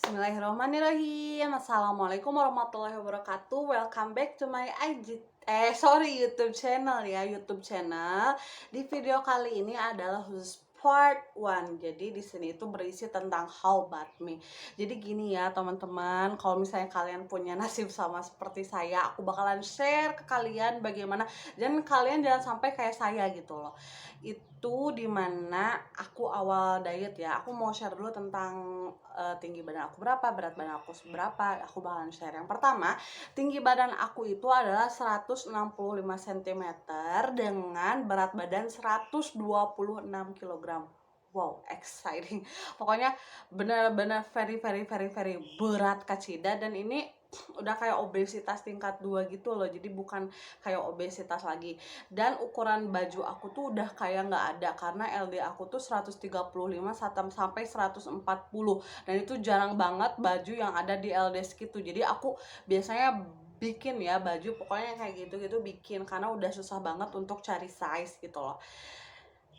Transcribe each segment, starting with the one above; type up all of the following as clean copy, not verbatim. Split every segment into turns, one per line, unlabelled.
Bismillahirrahmanirrahim. Assalamualaikum warahmatullahi wabarakatuh. Welcome back to my YouTube channel ya, YouTube channel. Di video kali ini adalah khusus part 1. Jadi di sini itu berisi tentang how about me. Jadi gini ya, teman-teman, kalau misalnya kalian punya nasib sama seperti saya, aku bakalan share ke kalian bagaimana, dan kalian jangan sampai kayak saya gitu loh. Itu dimana aku awal diet ya, aku mau share dulu tentang tinggi badan aku berapa, berat badan aku berapa. Aku bakalan share. Yang pertama, tinggi badan aku itu adalah 165 cm dengan berat badan 126 kg. Wow, exciting. Pokoknya benar-benar very berat kacida, dan ini udah kayak obesitas tingkat 2 gitu loh. Jadi bukan kayak obesitas lagi. Dan ukuran baju aku tuh udah kayak nggak ada, karena LD aku tuh 135 sampai 140, dan itu jarang banget baju yang ada di LD segitu. Jadi aku biasanya bikin ya baju pokoknya kayak gitu-gitu bikin, karena udah susah banget untuk cari size gitu loh.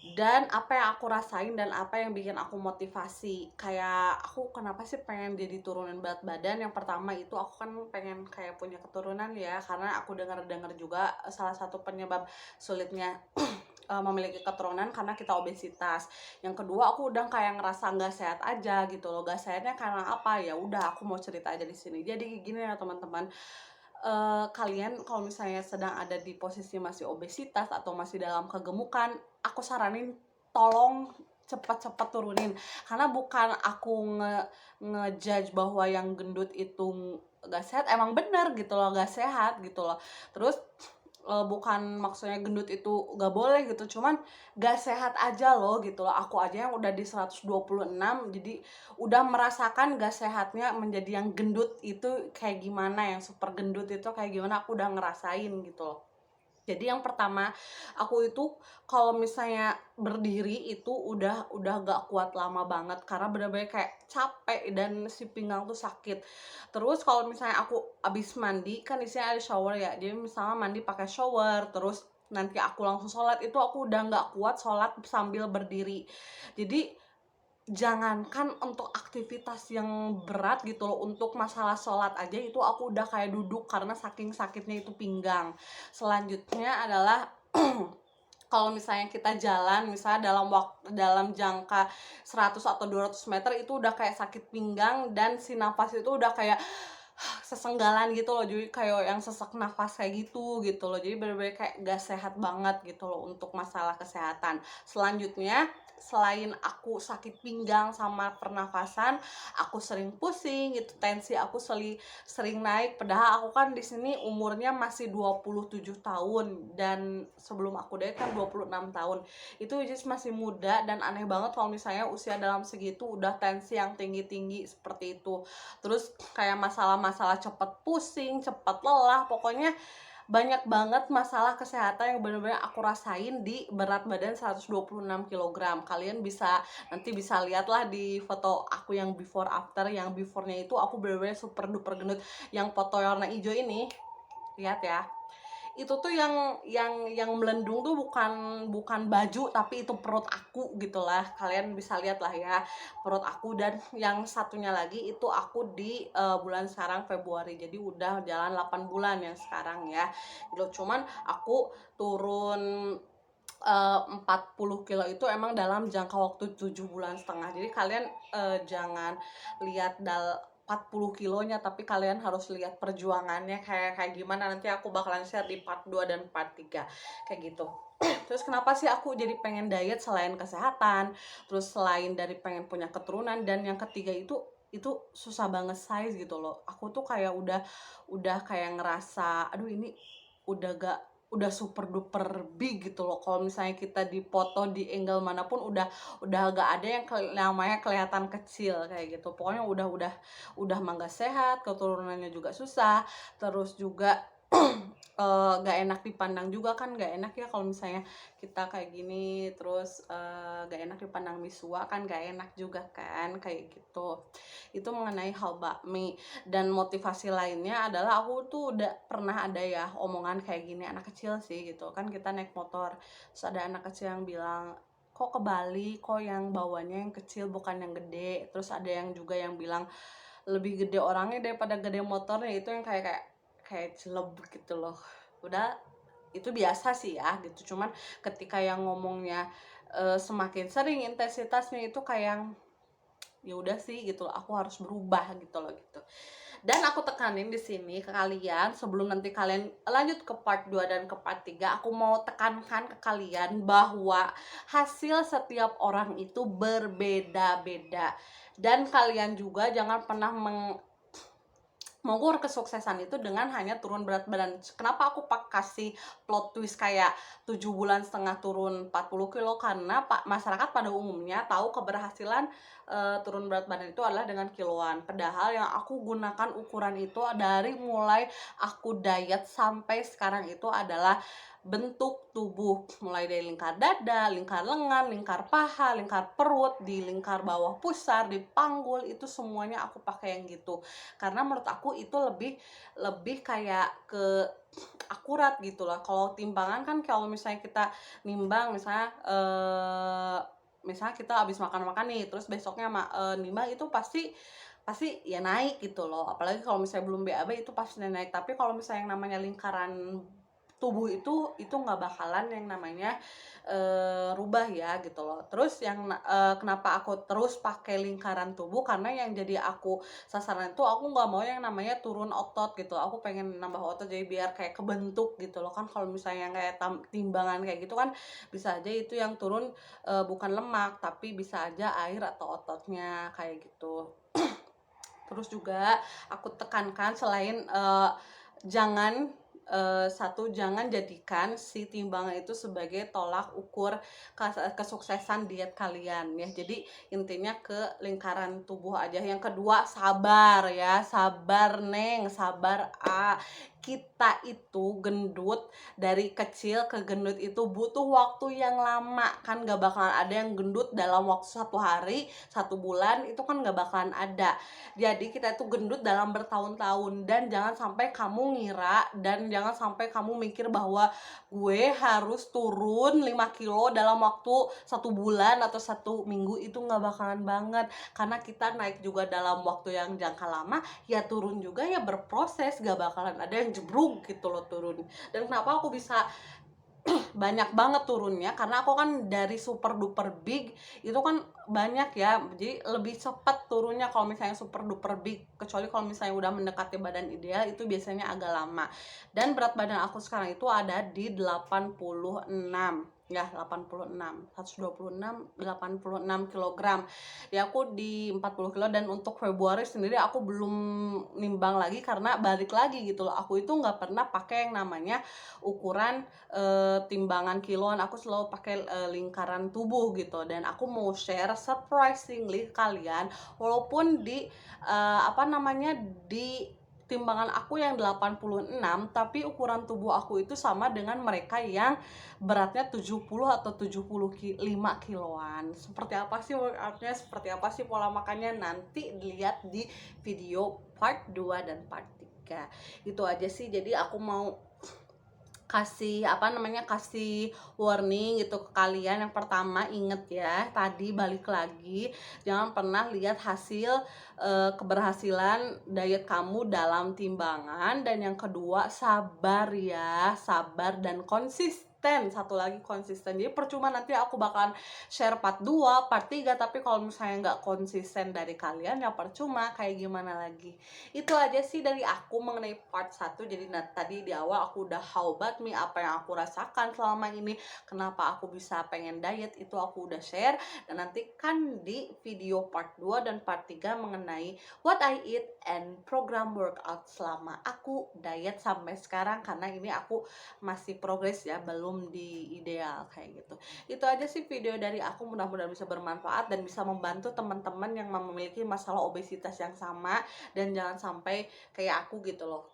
Dan apa yang aku rasain dan apa yang bikin aku motivasi, kayak aku kenapa sih pengen jadi turunin berat badan. Yang pertama itu aku kan pengen kayak punya keturunan ya, karena aku dengar juga salah satu penyebab sulitnya memiliki keturunan karena kita obesitas. Yang kedua, aku udah kayak ngerasa nggak sehat aja gitu loh. Gak sehatnya karena apa, ya udah aku mau cerita aja di sini. Jadi gini ya teman-teman, kalian kalau misalnya sedang ada di posisi masih obesitas atau masih dalam kegemukan, aku saranin tolong cepat-cepat turunin. Karena bukan aku ngejudge bahwa yang gendut itu gak sehat, emang bener gitu loh, gak sehat gitu loh. Terus bukan maksudnya gendut itu gak boleh gitu, cuman gak sehat aja loh gitu loh. Aku aja yang udah di 126, jadi udah merasakan gak sehatnya menjadi yang gendut itu kayak gimana, yang super gendut itu kayak gimana, aku udah ngerasain gitu loh. Jadi yang pertama, aku itu kalau misalnya berdiri itu udah gak kuat lama banget, karena bener-bener kayak capek dan si pinggang tuh sakit. Terus kalau misalnya aku abis mandi, kan isinya ada shower ya, jadi misalnya mandi pakai shower, terus nanti aku langsung sholat, itu aku udah gak kuat sholat sambil berdiri. Jadi jangankan untuk aktivitas yang berat gitu loh, untuk masalah sholat aja itu aku udah kayak duduk karena saking sakitnya itu pinggang. Selanjutnya adalah kalau misalnya kita jalan, misalnya dalam jangka 100 atau 200 meter, itu udah kayak sakit pinggang, dan si nafas itu udah kayak sesenggalan gitu loh, jadi kayak yang sesak nafas kayak gitu loh. Jadi bener-bener kayak gak sehat banget gitu loh untuk masalah kesehatan. Selanjutnya, selain aku sakit pinggang sama pernafasan, aku sering pusing gitu, tensi aku sering naik, padahal aku kan di sini umurnya masih 27 tahun, dan sebelum aku diet kan 26 tahun. Itu just masih muda, dan aneh banget kalau misalnya usia dalam segitu udah tensi yang tinggi-tinggi seperti itu. Terus kayak masalah-masalah cepet pusing, cepet lelah, pokoknya banyak banget masalah kesehatan yang benar-benar aku rasain di berat badan 126 kg. Kalian nanti bisa lihatlah di foto aku yang before after. Yang beforenya itu aku benar-benar super duper gendut. Yang foto warna hijau ini, lihat ya, itu tuh yang melendung tuh bukan baju, tapi itu perut aku gitulah. Kalian bisa lihat lah ya, perut aku. Dan yang satunya lagi itu aku di bulan sekarang Februari, jadi udah jalan 8 bulan yang sekarang ya gitu. Cuman aku turun 40 kilo itu emang dalam jangka waktu 7,5 bulan. Jadi kalian jangan lihat 40 kilonya, tapi kalian harus lihat perjuangannya kayak gimana. Nanti aku bakalan share di part 2 dan part 3 kayak gitu. Terus kenapa sih aku jadi pengen diet selain kesehatan, terus selain dari pengen punya keturunan, dan yang ketiga itu susah banget size gitu loh. Aku tuh kayak udah kayak ngerasa aduh ini udah super duper big gitu loh. Kalau misalnya kita dipoto di angle manapun udah agak ada yang namanya kelihatan kecil kayak gitu. Pokoknya udah mah gak sehat, keturunannya juga susah, terus juga gak enak dipandang juga. Kan gak enak ya kalau misalnya kita kayak gini, terus gak enak dipandang misua, kan gak enak juga kan kayak gitu. Itu mengenai hal bakmi. Dan motivasi lainnya adalah aku tuh udah pernah ada ya omongan kayak gini, anak kecil sih gitu kan, kita naik motor, terus ada anak kecil yang bilang, kok kebalik, kok yang bawanya yang kecil bukan yang gede. Terus ada yang juga yang bilang, lebih gede orangnya daripada gede motornya, itu yang kayak kayak kayak celeb gitu loh. Udah itu biasa sih ya gitu, cuman ketika yang ngomongnya semakin sering intensitasnya itu kayak yang ya udah sih gitu loh, aku harus berubah gitu loh gitu. Dan aku tekanin di sini ke kalian, sebelum nanti kalian lanjut ke part 2 dan ke part 3, aku mau tekankan ke kalian bahwa hasil setiap orang itu berbeda-beda. Dan kalian juga jangan pernah mengukur kesuksesan itu dengan hanya turun berat badan. Kenapa aku kasih plot twist kayak 7 bulan setengah turun 40 kilo? Karena masyarakat pada umumnya tahu keberhasilan turun berat badan itu adalah dengan kiloan. Padahal yang aku gunakan ukuran itu dari mulai aku diet sampai sekarang itu adalah bentuk tubuh, mulai dari lingkar dada, lingkar lengan, lingkar paha, lingkar perut, di lingkar bawah pusar, di panggul, itu semuanya aku pakai yang gitu. Karena menurut aku itu lebih lebih kayak ke akurat gitu lah. Kalau timbangan kan kalau misalnya kita nimbang, misalnya kita habis makan-makan nih, terus besoknya nimbang, itu pasti pasti ya naik gitu loh. Apalagi kalau misalnya belum BAB itu pasti naik. Tapi kalau misalnya yang namanya lingkaran tubuh itu nggak bakalan yang namanya rubah ya gitu loh. Terus yang kenapa aku terus pakai lingkaran tubuh, karena yang jadi aku sasaran itu aku nggak mau yang namanya turun otot gitu. Aku pengen nambah otot jadi biar kayak kebentuk gitu loh. Kan kalau misalnya yang kayak timbangan kayak gitu kan bisa aja itu yang turun bukan lemak tapi bisa aja air atau ototnya kayak gitu. Terus juga aku tekankan selain jangan jangan jadikan si timbangan itu sebagai tolak ukur kesuksesan diet kalian ya. Jadi intinya ke lingkaran tubuh aja. Yang kedua, sabar ya, sabar neng, sabar kita itu gendut dari kecil ke gendut itu butuh waktu yang lama, kan gak bakalan ada yang gendut dalam waktu 1 hari 1 bulan, itu kan gak bakalan ada. Jadi kita itu gendut dalam bertahun-tahun. Dan jangan sampai kamu ngira dan jangan sampai kamu mikir bahwa gue harus turun 5 kilo dalam waktu 1 bulan atau 1 minggu, itu nggak bakalan banget. Karena kita naik juga dalam waktu yang jangka lama, ya turun juga ya berproses, gak bakalan ada yang jebruk gitu loh turun. Dan kenapa aku bisa banyak banget turunnya, karena aku kan dari super duper big itu kan banyak ya, jadi lebih cepat turunnya kalau misalnya super duper big. Kecuali kalau misalnya udah mendekati badan ideal itu biasanya agak lama. Dan berat badan aku sekarang itu ada di 86 ya, 86 126 86 kilogram. Ya aku di 40 kilo. Dan untuk Februari sendiri aku belum nimbang lagi karena balik lagi gitu loh, aku itu nggak pernah pakai yang namanya ukuran timbangan kiloan. Aku selalu pakai lingkaran tubuh gitu. Dan aku mau share surprisingly kalian, walaupun di di timbangan aku yang 86, tapi ukuran tubuh aku itu sama dengan mereka yang beratnya 70 atau 75 kiloan. Seperti apa sih workoutnya, seperti apa sih pola makannya, nanti dilihat di video part 2 dan part 3. Itu aja sih. Jadi aku mau kasih warning gitu ke kalian. Yang pertama, inget ya, tadi balik lagi, jangan pernah lihat hasil keberhasilan diet kamu dalam timbangan. Dan yang kedua, sabar ya, sabar dan konsisten. Satu lagi, konsisten. Jadi percuma nanti aku bakalan share part 2 part 3, tapi kalau misalnya nggak konsisten dari kalian ya percuma, kayak gimana lagi. Itu aja sih dari aku mengenai part 1. Jadi tadi di awal aku udah how about me, apa yang aku rasakan selama ini, kenapa aku bisa pengen diet, itu aku udah share. Dan nantikan di video part 2 dan part 3 mengenai what I eat and program workout selama aku diet sampai sekarang. Karena ini aku masih progres ya, belum di ideal kayak gitu. Itu aja sih video dari aku, mudah-mudahan bisa bermanfaat dan bisa membantu teman-teman yang memiliki masalah obesitas yang sama. Dan jangan sampai kayak aku gitu loh.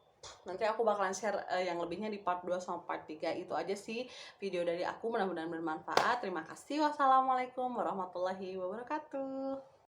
Nanti aku bakalan share yang lebihnya di part 2 sama part 3. Itu aja sih video dari aku, mudah-mudahan bermanfaat. Terima kasih. Wassalamualaikum warahmatullahi wabarakatuh.